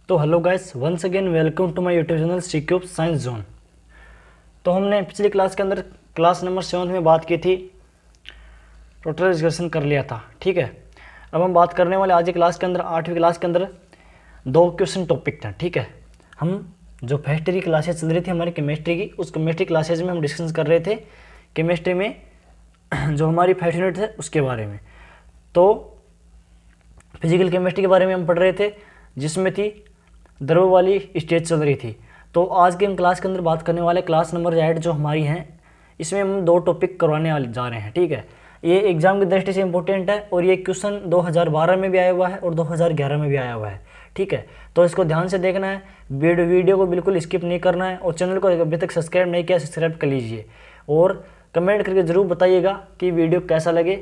तो hello guys, once again welcome to my YouTube channel C cube science zone. तो हमने पिछली क्लास के अंदर क्लास नंबर 7 में बात की थी, टोटल डिस्कशन कर लिया था। ठीक है, अब हम बात करने वाले आज की क्लास के अंदर 8वीं क्लास के अंदर 2 क्वेश्चन टॉपिक थे। ठीक है, हम जो फर्स्ट ईयर की क्लासेज चल रही थी हमारी केमिस्ट्री की, उस केमिस्ट्री क्लासेज में हम डिस्कशन कर रहे थे केमिस्ट्री में जो हमारी फर्स्ट यूनिट है उसके बारे में। तो फिजिकल केमिस्ट्री के बारे में हम पढ़ रहे थे जिसमें थी द्रव वाली स्टेज चल रही थी। तो आज के हम क्लास के अंदर बात करने वाले क्लास नंबर 8 जो हमारी हैं, इसमें हम 2 टॉपिक करवाने वाले जा रहे हैं। ठीक है, ये एग्जाम की दृष्टि से इंपॉर्टेंट है और ये क्वेश्चन 2012 में भी आया हुआ है और 2011 में भी आया हुआ है। ठीक है, तो इसको ध्यान से देखना है, वीडियो को बिल्कुल स्किप नहीं करना है और चैनल को अभी तक सब्सक्राइब नहीं किया सब्सक्राइब कर लीजिए और कमेंट करके ज़रूर बताइएगा कि वीडियो कैसा लगे,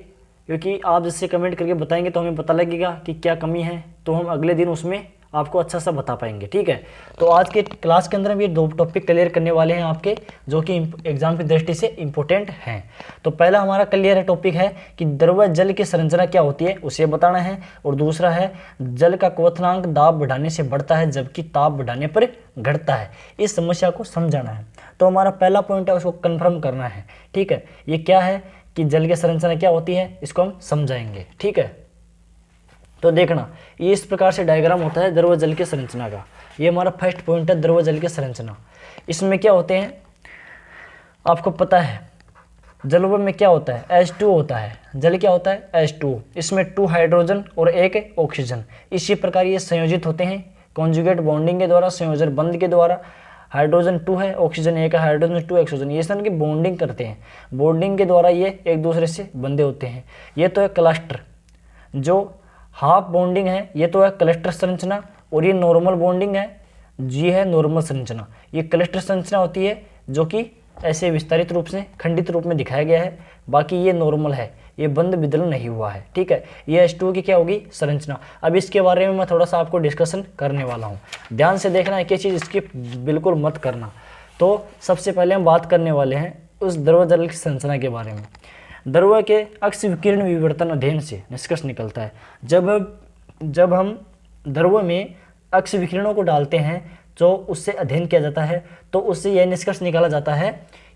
क्योंकि आप जिससे कमेंट करके बताएंगे तो हमें पता लगेगा कि क्या कमी है, तो हम अगले दिन उसमें आपको अच्छा सा बता पाएंगे। ठीक है, तो आज के क्लास के अंदर हम ये 2 टॉपिक क्लियर करने वाले हैं आपके, जो कि एग्जाम की दृष्टि से इंपॉर्टेंट हैं। तो पहला हमारा क्लियर है टॉपिक है कि द्रव जल की संरचना क्या होती है उसे बताना है, और दूसरा है जल का क्वथनांक दाब बढ़ाने से बढ़ता है जबकि ताप बढ़ाने पर घटता है। इस समस्या को समझाना है। तो हमारा पहला पॉइंट है उसको कन्फर्म करना है। ठीक है, ये क्या है कि जल की संरचना क्या होती है इसको हम समझाएंगे। ठीक है, तो देखना ये इस प्रकार से डायग्राम होता है द्रव जल की संरचना का। ये हमारा फर्स्ट पॉइंट है द्रव जल की संरचना। इसमें क्या होते हैं आपको पता है, जलवा में क्या होता है H2 होता है। जल क्या होता है H2, इसमें 2 हाइड्रोजन और 1 ऑक्सीजन। इसी प्रकार ये संयोजित होते हैं कॉन्जुगेट बॉन्डिंग के द्वारा, संयोजन बंध के द्वारा। हाइड्रोजन 2 है, ऑक्सीजन 1 है, हाइड्रोजन 2 ऑक्सीजन, ये सन की बॉन्डिंग करते हैं। बॉन्डिंग के द्वारा ये एक दूसरे से बंधे होते हैं। ये तो है क्लस्टर, जो हाफ बॉन्डिंग है ये तो है क्लस्टर संरचना, और ये नॉर्मल बॉन्डिंग है जी है नॉर्मल संरचना। ये क्लस्टर संरचना होती है जो कि ऐसे विस्तारित रूप से खंडित रूप में दिखाया गया है, बाकी ये नॉर्मल है, ये बंद विदलन नहीं हुआ है। ठीक है, ये H2 की क्या होगी संरचना। अब इसके बारे में मैं थोड़ा सा आपको डिस्कशन करने वाला हूँ, ध्यान से देखना है, एक चीज़ इसकी बिल्कुल मत करना। तो सबसे पहले हम बात करने वाले हैं उस द्रव जल की संरचना के बारे में। द्रव के अक्ष विकिरण विवर्तन अध्ययन से निष्कर्ष निकलता है। जब हम द्रव में अक्ष विकिरणों को डालते हैं तो उससे अध्ययन किया जाता है, तो उससे यह निष्कर्ष निकाला जाता है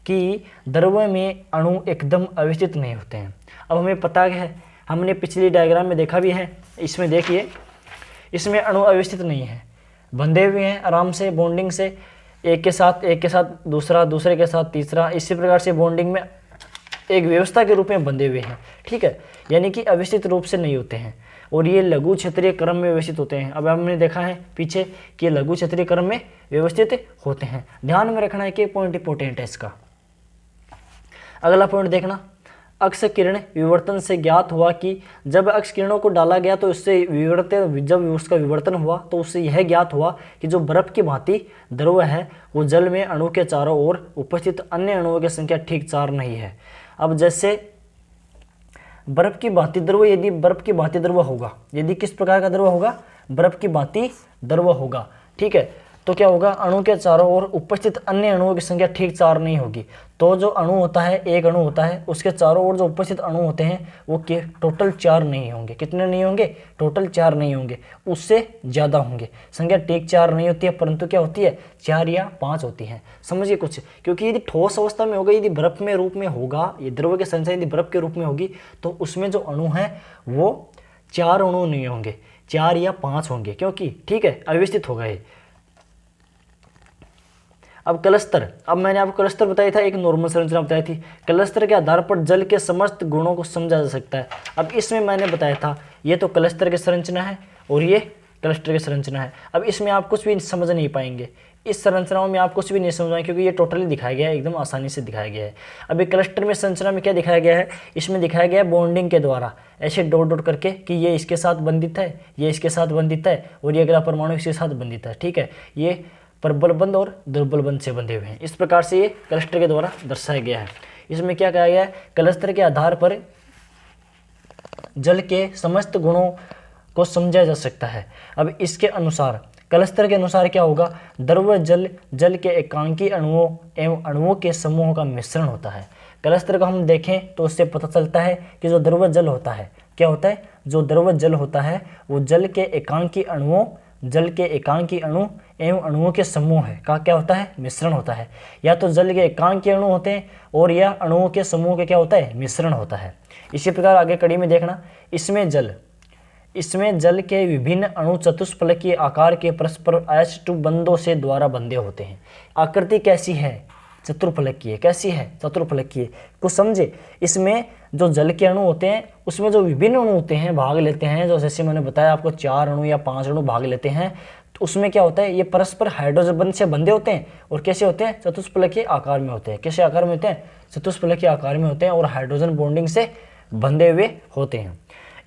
कि द्रव में अणु एकदम अवस्थित नहीं होते हैं। अब हमें पता है, हमने पिछली डायग्राम में देखा भी है, इसमें देखिए इसमें अणु अवस्थित नहीं है, बंधे हुए हैं आराम से बॉन्डिंग से, एक के साथ दूसरा, दूसरे के साथ तीसरा, इसी प्रकार से बॉन्डिंग में एक व्यवस्था के रूप में बंधे हुए हैं। ठीक है, यानी कि अवस्थित रूप से नहीं होते हैं, और ये लघु क्षेत्रीय क्रम में व्यवस्थित होते हैं। अब हमने देखा है पीछे कि लघु क्षेत्रीय क्रम में व्यवस्थित होते हैं। ध्यान में रखना है कि पॉइंट इंपॉर्टेंट है इसका। अगला पॉइंट देखना, अक्ष किरण विवर्तन से ज्ञात हुआ कि जब अक्ष किरणों को डाला गया तो उससे जब उसका विवर्तन हुआ तो उससे यह ज्ञात हुआ कि जो बर्फ की भांति द्रव है वो जल में अणु के चारों ओर उपस्थित अन्य अणुओं की संख्या ठीक 4 नहीं है। अब जैसे बर्फ की भांति द्रव, यदि बर्फ की भांति द्रव होगा, यदि किस प्रकार का द्रव होगा, बर्फ की भांति द्रव होगा। ठीक है, तो क्या होगा, अणु के चारों ओर उपस्थित अन्य अणुओं की संख्या ठीक 4 नहीं होगी। तो जो अणु होता है, एक अणु होता है, उसके चारों ओर जो उपस्थित अणु होते हैं वो के टोटल 4 नहीं होंगे। कितने नहीं होंगे, टोटल 4 नहीं होंगे, उससे ज़्यादा होंगे। संख्या ठीक 4 नहीं होती है, परंतु क्या होती है 4 या 5 होती है। समझिए कुछ, क्योंकि यदि ठोस अवस्था में होगा, यदि बर्फ में रूप में होगा, ये द्रव के संरचना यदि बर्फ के रूप में होगी तो उसमें जो अणु हैं वो 4 अणु नहीं होंगे, 4 या 5 होंगे, क्योंकि ठीक है अव्यवस्थित होगा ये। अब क्लस्टर, अब मैंने आपको क्लस्टर बताया था, एक नॉर्मल संरचना बताई थी। क्लस्टर के आधार पर जल के समस्त गुणों को समझा जा सकता है। अब इसमें मैंने बताया था ये तो क्लस्टर की संरचना है और ये क्लस्टर की संरचना है। अब इसमें आप कुछ भी समझ नहीं पाएंगे, इस संरचनाओं में आप कुछ भी नहीं समझ पाएंगे, क्योंकि ये टोटली दिखाया गया है, एकदम आसानी से दिखाया गया है। अभी क्लस्टर में संरचना में क्या दिखाया गया है, इसमें दिखाया गया है बॉन्डिंग के द्वारा, ऐसे डॉट डॉट करके कि ये इसके साथ बंधित है, ये इसके साथ बंधित है, और ये अगला परमाणु इसके साथ बंधित है। ठीक है, ये प्रबल बंध और दुर्बल बंध से बंधे हुए हैं। इस प्रकार से ये क्लस्टर के द्वारा दर्शाया गया है। इसमें क्या कहा गया है, क्लस्टर के आधार पर जल के समस्त गुणों को समझा जा सकता है। अब इसके अनुसार, क्लस्टर के अनुसार क्या होगा, द्रव जल के एकांकी अणुओं एवं अणुओं के समूहों का मिश्रण होता है। क्लस्टर को हम देखें तो उससे पता चलता है कि जो द्रव जल होता है क्या होता है, जो द्रव जल होता है वो जल के एकांकी अणुओं जल के एकांकी अणु एवं अणुओं के समूह है का क्या होता है, मिश्रण होता है। या तो जल के एकांकी अणु होते हैं और या अणुओं के समूह के क्या होता है, मिश्रण होता है। इसी प्रकार आगे कड़ी में देखना, इसमें जल के विभिन्न अणु चतुष्फलकीय आकार के परस्पर H2 बंधों से द्वारा बंधे होते हैं। आकृति कैसी है, चतुर्फलकीय। कैसी है, चतुर्फलकीय। कुछ समझे, इसमें जो जल के अणु होते हैं उसमें जो विभिन्न अणु होते हैं भाग लेते हैं, जो जैसे मैंने बताया आपको 4 अणु या 5 अणु भाग लेते हैं, तो उसमें क्या होता है, ये परस्पर हाइड्रोजन बंध से बंधे होते हैं और कैसे होते हैं, चतुष्फलकीय आकार में होते हैं। कैसे आकार में होते हैं, चतुष्फलकीय आकार में होते हैं और हाइड्रोजन बॉन्डिंग से बंधे हुए होते हैं।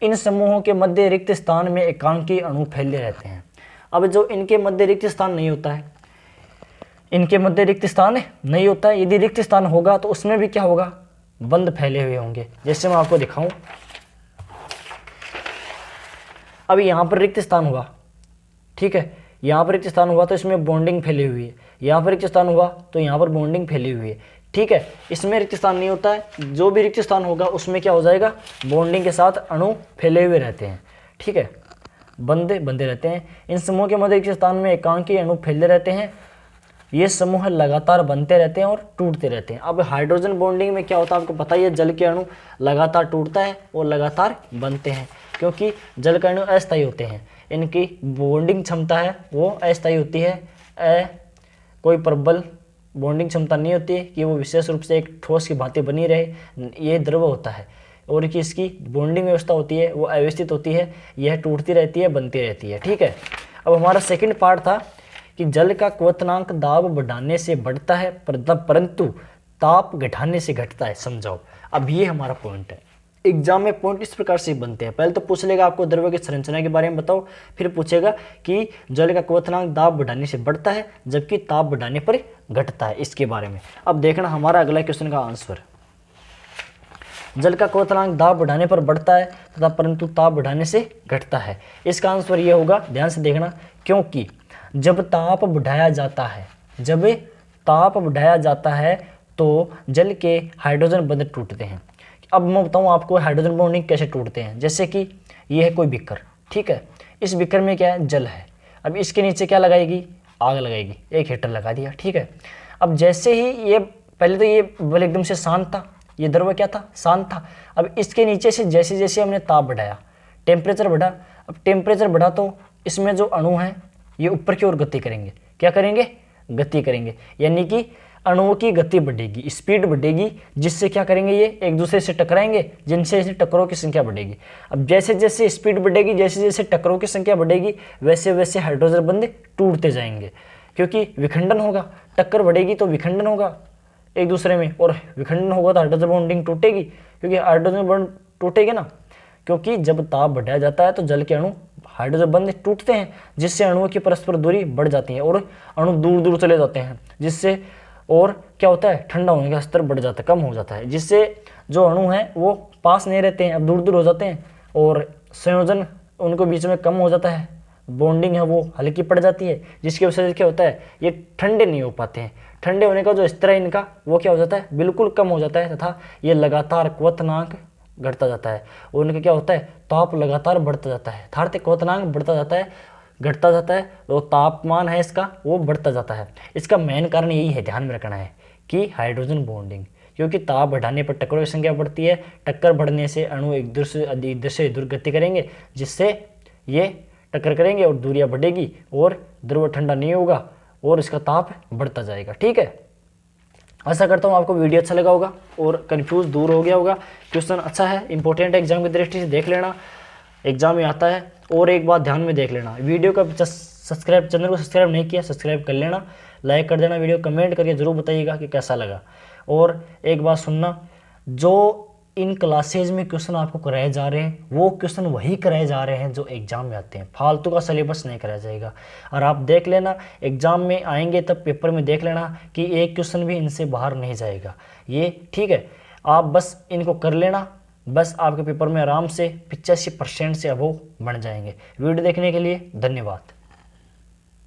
इन समूहों के मध्य रिक्त स्थान में एकांकी अणु फैले रहते हैं। अब जो इनके मध्य रिक्त स्थान नहीं होता है, इनके मध्य रिक्त स्थान नहीं होता है, यदि रिक्त स्थान होगा तो उसमें भी क्या होगा, बंध फैले हुए होंगे। जैसे मैं आपको दिखाऊं, अब यहाँ पर रिक्त स्थान हुआ, ठीक है, यहाँ पर रिक्त स्थान हुआ तो इसमें बॉन्डिंग फैली हुई है, यहाँ पर रिक्त स्थान हुआ तो यहाँ पर बॉन्डिंग फैली हुई है, ठीक है। इसमें रिक्त स्थान नहीं होता है, जो भी रिक्त स्थान होगा उसमें क्या हो जाएगा, बॉन्डिंग के साथ अणु फैले हुए रहते हैं, ठीक है, बंधे रहते हैं। इन समूह के मध्य रिक्त स्थान में एकांकी अणु फैले रहते हैं। ये समूह लगातार बनते रहते हैं और टूटते रहते हैं। अब हाइड्रोजन बॉन्डिंग में क्या होता है आपको पता ही है, जल के अणु लगातार टूटता है और लगातार बनते हैं, क्योंकि जल के अणु अस्थायी होते हैं, इनकी बॉन्डिंग क्षमता है वो अस्थायी होती है। कोई प्रबल बॉन्डिंग क्षमता नहीं होती है कि वो विशेष रूप से एक ठोस की भांति बनी रहे, ये द्रव होता है, और कि इसकी बॉन्डिंग व्यवस्था होती है वो अव्यवस्थित होती है, यह टूटती रहती है, बनती रहती है, ठीक है। अब हमारा सेकंड पार्ट था कि जल का क्वथनांक दाब बढ़ाने से बढ़ता है परंतु ताप घटाने से घटता है। समझाओ, अब ये हमारा पॉइंट है। एग्जाम में पॉइंट इस प्रकार से बनते हैं, पहले तो पूछ लेगा आपको द्रव्य की संरचना के बारे में बताओ, फिर पूछेगा कि जल का क्वथनांक दाब बढ़ाने से बढ़ता है जबकि ताप बढ़ाने पर घटता है, इसके बारे में। अब देखना हमारा अगला क्वेश्चन का आंसर, जल का क्वथनांक दाब बढ़ाने पर बढ़ता है तथा परंतु ताप बढ़ाने से घटता है। इसका आंसर ये होगा, ध्यान से देखना, क्योंकि जब ताप बढ़ाया जाता है तो जल के हाइड्रोजन बंध टूटते हैं। अब मैं बताऊं आपको हाइड्रोजन बॉन्डिंग कैसे टूटते हैं। जैसे कि ये है कोई बीकर, ठीक है, इस बीकर में क्या है, जल है। अब इसके नीचे क्या लगाएगी, आग लगाएगी, एक हीटर लगा दिया, ठीक है। अब जैसे ही ये, पहले तो ये बल एकदम से शांत था, ये द्रव्य क्या था, शांत था। अब इसके नीचे से जैसे जैसे हमने ताप बढ़ाया, टेम्परेचर बढ़ा, अब टेम्परेचर बढ़ा तो इसमें जो अणु हैं ये ऊपर की ओर गति करेंगे। क्या करेंगे, गति करेंगे, यानी कि अणुओं की गति बढ़ेगी, स्पीड बढ़ेगी, जिससे क्या करेंगे, ये एक दूसरे से टकराएंगे, जिनसे इसे टक्करों की संख्या बढ़ेगी। अब जैसे जैसे स्पीड बढ़ेगी, जैसे जैसे टक्करों की संख्या बढ़ेगी, वैसे वैसे हाइड्रोजन बंध टूटते जाएंगे, क्योंकि विखंडन होगा, टक्कर बढ़ेगी तो विखंडन होगा एक दूसरे में, और विखंडन होगा तो हाइड्रोजन बॉन्डिंग टूटेगी, क्योंकि हाइड्रोजन बॉन्ड टूटेगी ना, क्योंकि जब ताप बढ़ाया जाता है तो जल के अणु हाइड्रोजन बंध टूटते हैं, जिससे अणुओं की परस्पर दूरी बढ़ जाती है और अणु दूर दूर चले जाते हैं, जिससे और क्या होता है, ठंडा होने का स्तर बढ़ जाता है, कम हो जाता है, जिससे जो अणु हैं वो पास नहीं रहते हैं, अब दूर दूर हो जाते हैं और संयोजन उनको बीच में कम हो जाता है, बॉन्डिंग है वो हल्की पड़ जाती है, जिसकी वजह से क्या होता है, ये ठंडे नहीं हो पाते हैं। ठंडे होने का जो स्तर है इनका वो क्या हो जाता है, बिल्कुल कम हो जाता है, तथा ये लगातार क्वथनांक घटता जाता है और उनका क्या होता है, ताप लगातार बढ़ता जाता है, अर्थात क्वथनांक बढ़ता जाता है, घटता जाता है, तो तापमान है इसका वो बढ़ता जाता है। इसका मेन कारण यही है, ध्यान में रखना है कि हाइड्रोजन बॉन्डिंग, क्योंकि ताप बढ़ाने पर टक्करों की संख्या बढ़ती है, टक्कर बढ़ने से अणु एक दूसरे से दूर गति करेंगे, जिससे ये टक्कर करेंगे और दूरियां बढ़ेगी और द्रव ठंडा नहीं होगा और इसका ताप बढ़ता जाएगा, ठीक है। आशा करता हूँ आपको वीडियो अच्छा लगा होगा और कंफ्यूज दूर हो गया होगा। क्वेश्चन अच्छा है, इंपॉर्टेंट है, एग्जाम की दृष्टि से देख लेना, एग्जाम में आता है। और एक बात ध्यान में देख लेना, वीडियो का सब्सक्राइब, चैनल को सब्सक्राइब नहीं किया, सब्सक्राइब कर लेना, लाइक कर देना, वीडियो कमेंट करके जरूर बताइएगा कि कैसा लगा। और एक बात सुनना, जो इन क्लासेज में क्वेश्चन आपको कराए जा रहे हैं वो क्वेश्चन वही कराए जा रहे हैं जो एग्जाम में आते हैं, फालतू का सिलेबस नहीं कराया जाएगा। और आप देख लेना, एग्जाम में आएंगे तब पेपर में देख लेना कि एक क्वेश्चन भी इनसे बाहर नहीं जाएगा, ये ठीक है। आप बस इनको कर लेना, बस आपके पेपर में आराम से 85% से अबव बन जाएंगे। वीडियो देखने के लिए धन्यवाद।